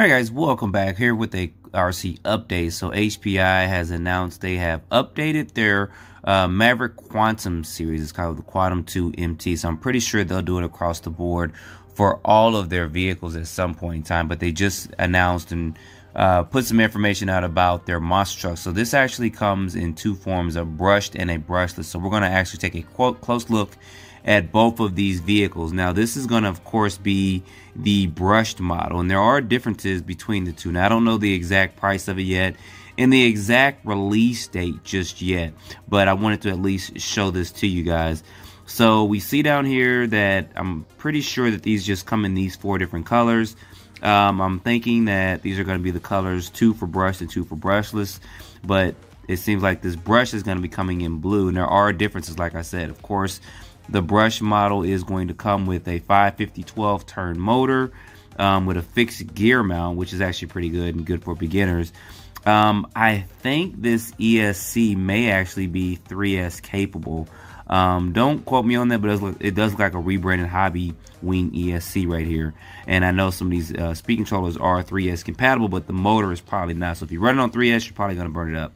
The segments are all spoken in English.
Alright guys, welcome back here with a RC update. So HPI has announced they have updated their Maverick Quantum series. It's called the QUANTUM2 MT. So I'm pretty sure they'll do it across the board for all of their vehicles at some point in time. But they just announced and put some information out about their monster truck. So this actually comes in two forms, a brushed and a brushless. So we're going to actually take a close look at both of these vehicles. Now this is going to of course be the brushed model, and there are differences between the two. Now I don't know the exact price of it yet and the exact release date just yet, but I wanted to at least show this to you guys. So we see down here that I'm pretty sure that these just come in these four different colors. I'm thinking that these are going to be the colors, 2 for brushed and 2 for brushless, but it seems like this brush is going to be coming in blue, and there are differences. Like I said, of course, the brush model is going to come with a 550/12 turn motor with a fixed gear mount, which is actually pretty good and good for beginners. I think this ESC may actually be 3S capable. Don't quote me on that, but it does look like a rebranded Hobby Wing ESC right here. And I know some of these speed controllers are 3S compatible, but the motor is probably not. So if you run it on 3S, you're probably going to burn it up.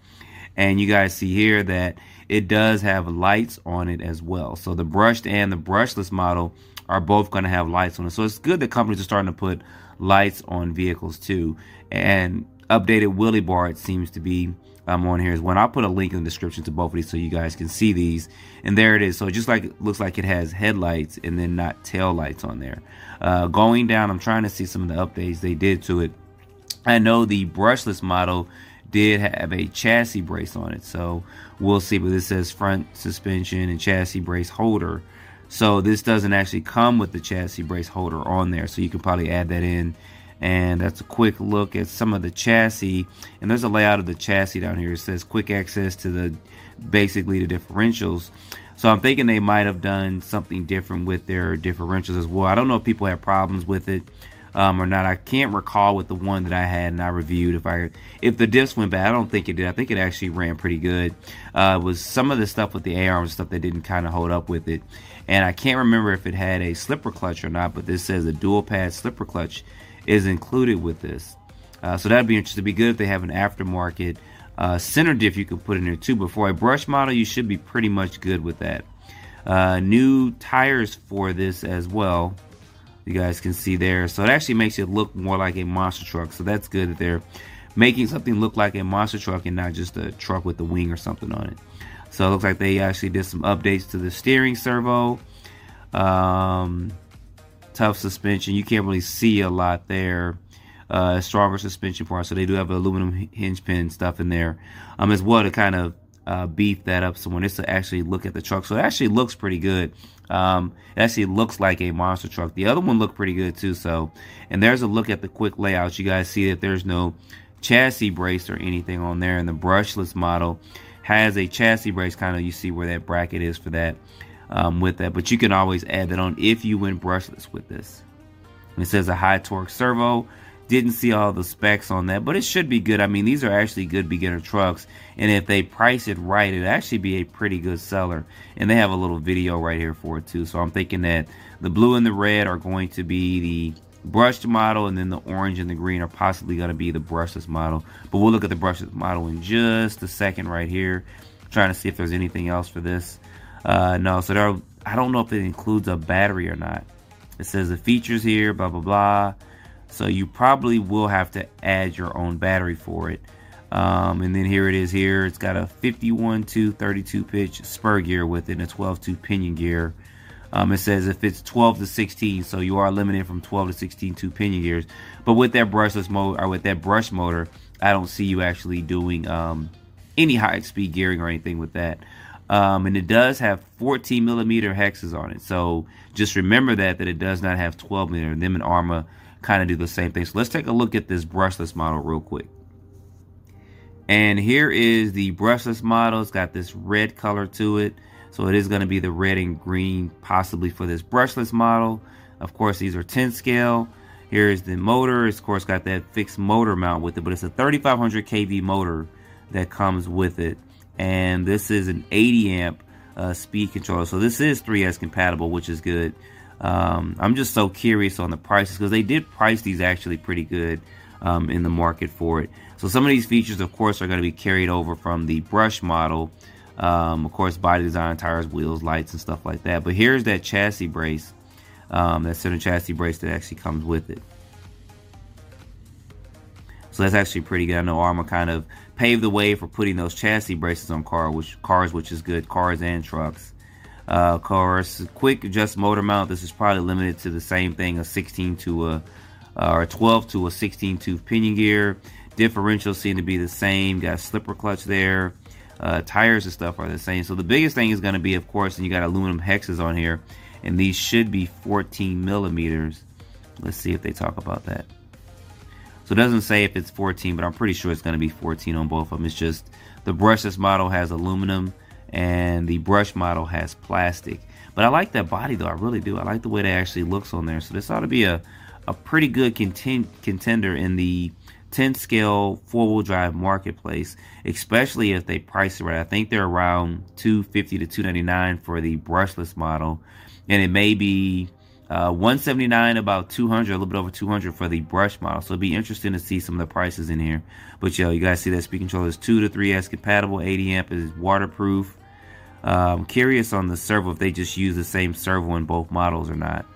And you guys see here that it does have lights on it as well. So the brushed and the brushless model are both going to have lights on it. So it's good that companies are starting to put lights on vehicles too. And updated wheelie bar, it seems to be on here as well. I'll put a link in the description to both of these so you guys can see these. And there it is. So it just like it looks like it has headlights and then not tail lights on there. Going down, I'm trying to see some of the updates they did to it. I know the brushless model did have a chassis brace on it, so we'll see. But this says front suspension and chassis brace holder, so this doesn't actually come with the chassis brace holder on there, so you can probably add that in. And that's a quick look at some of the chassis, and there's a layout of the chassis down here. It says quick access to the basically the differentials, so I'm thinking they might have done something different with their differentials as well. I don't know if people have problems with it or not. I can't recall with the one that I had and I reviewed if the diffs went bad. I don't think it did. I think it actually ran pretty good. It was some of the stuff with the A-arms and stuff that didn't kind of hold up with it, and I can't remember if it had a slipper clutch or not, but this says a dual pad slipper clutch is included with this, so that'd be interesting. It'd be good if they have an aftermarket center diff you can put in there too. But for a brush model, you should be pretty much good with that. New tires for this as well, you guys can see there, so it actually makes it look more like a monster truck. So that's good that they're making something look like a monster truck and not just a truck with a wing or something on it. So it looks like they actually did some updates to the steering servo. Tough suspension, you can't really see a lot there. Stronger suspension parts, so they do have aluminum hinge pin stuff in there as well to kind of beef that up some more. This to actually look at the truck, so it actually looks pretty good. It actually looks like a monster truck. The other one looked pretty good too. So, and there's a look at the quick layout. You guys see that there's no chassis brace or anything on there, and the brushless model has a chassis brace, kind of, you see where that bracket is for that with that, but you can always add that on if you went brushless with this. And it says a high torque servo. Didn't see all the specs on that, but it should be good. I mean, these are actually good beginner trucks, and if they price it right, it'd actually be a pretty good seller. And they have a little video right here for it too. So I'm thinking that the blue and the red are going to be the brushed model, and then the orange and the green are possibly going to be the brushless model. But we'll look at the brushless model in just a second right here, trying to see if there's anything else for this. No, so I don't know if it includes a battery or not. It says the features here, blah blah blah. So you probably will have to add your own battery for it. And then here it is here. It's got a 51/2 32 pitch spur gear with it and a 12/2 pinion gear. It says if it's 12 to 16, so you are limited from 12 to 16 2 pinion gears. But with that brushless motor, or with that brush motor, I don't see you actually doing any high speed gearing or anything with that. And it does have 14mm hexes on it. So just remember that it does not have 12mm. Them and Arma kind of do the same thing. So let's take a look at this brushless model real quick. And here is the brushless model. It's got this red color to it, so it is going to be the red and green possibly for this brushless model. Of course, these are 10 scale. Here is the motor. It's of course got that fixed motor mount with it, but it's a 3500 kV motor that comes with it, and this is an 80 amp speed controller. So this is 3S compatible, which is good. I'm just so curious on the prices, because they did price these actually pretty good. in the market for it. So some of these features, of course, are going to be carried over from the brush model. Of course, body design, tires, wheels, lights, and stuff like that. But here's that chassis brace, that center chassis brace that actually comes with it. So that's actually pretty good. I know Arrma kind of paved the way for putting those chassis braces on cars, which is good, cars and trucks. Cars, quick adjust motor mount. This is probably limited to the same thing, a 16 to a or 12 to a 16 tooth pinion gear. Differentials seem to be the same. Got a slipper clutch there. Tires and stuff are the same. So the biggest thing is going to be, of course, and you got aluminum hexes on here, and these should be 14 millimeters. Let's see if they talk about that. So it doesn't say if it's 14, but I'm pretty sure it's going to be 14 on both of them. It's just the brushless model has aluminum and the brush model has plastic. But I like that body though, I really do. I like the way that actually looks on there. So this ought to be a pretty good contender in the 10 scale 4-wheel drive marketplace, especially if they price it right. I think they're around $250 to $299 for the brushless model, and it may be $179, about $200, a little bit over $200 for the brush model. So it'd be interesting to see some of the prices in here. But yo, you guys see that speed controller is 2 to 3S compatible, 80 amp, is waterproof. I'm curious on the servo if they just use the same servo in both models or not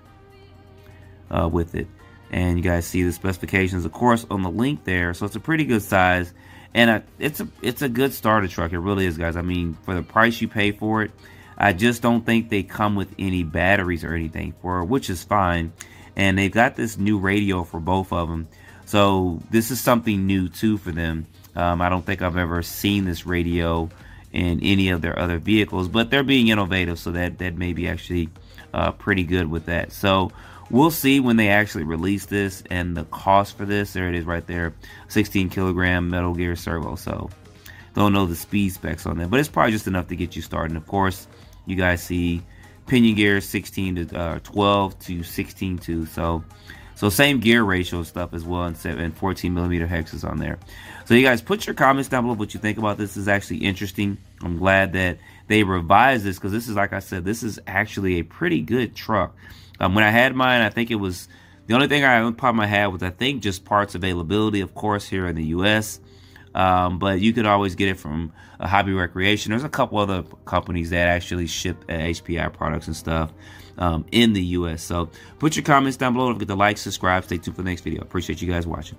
with it. And you guys see the specifications, of course, on the link there. So it's a pretty good size, and it's a good starter truck. It really is, guys. I mean, for the price you pay for it, I just don't think they come with any batteries or anything for it, which is fine. And they've got this new radio for both of them, so this is something new too for them. I don't think I've ever seen this radio in any of their other vehicles, but they're being innovative, so that may be actually pretty good with that. So we'll see when they actually release this and the cost for this. There it is right there, 16 kilogram metal gear servo. So don't know the speed specs on that, but it's probably just enough to get you started. And of course, you guys see pinion gear 16 to 12 to 16 to, so same gear ratio stuff as well, and 14 millimeter hexes on there. So you guys put your comments down below what you think about this. Is actually interesting. I'm glad that they revised this, because this is, like I said, this is actually a pretty good truck. When I had mine, I think it was, the only thing I probably had was, I think, just parts availability, of course, here in the US. But you could always get it from a Hobby Recreation. There's a couple other companies that actually ship HPI products and stuff in the US. So put your comments down below. Don't forget to like, subscribe, stay tuned for the next video. Appreciate you guys watching.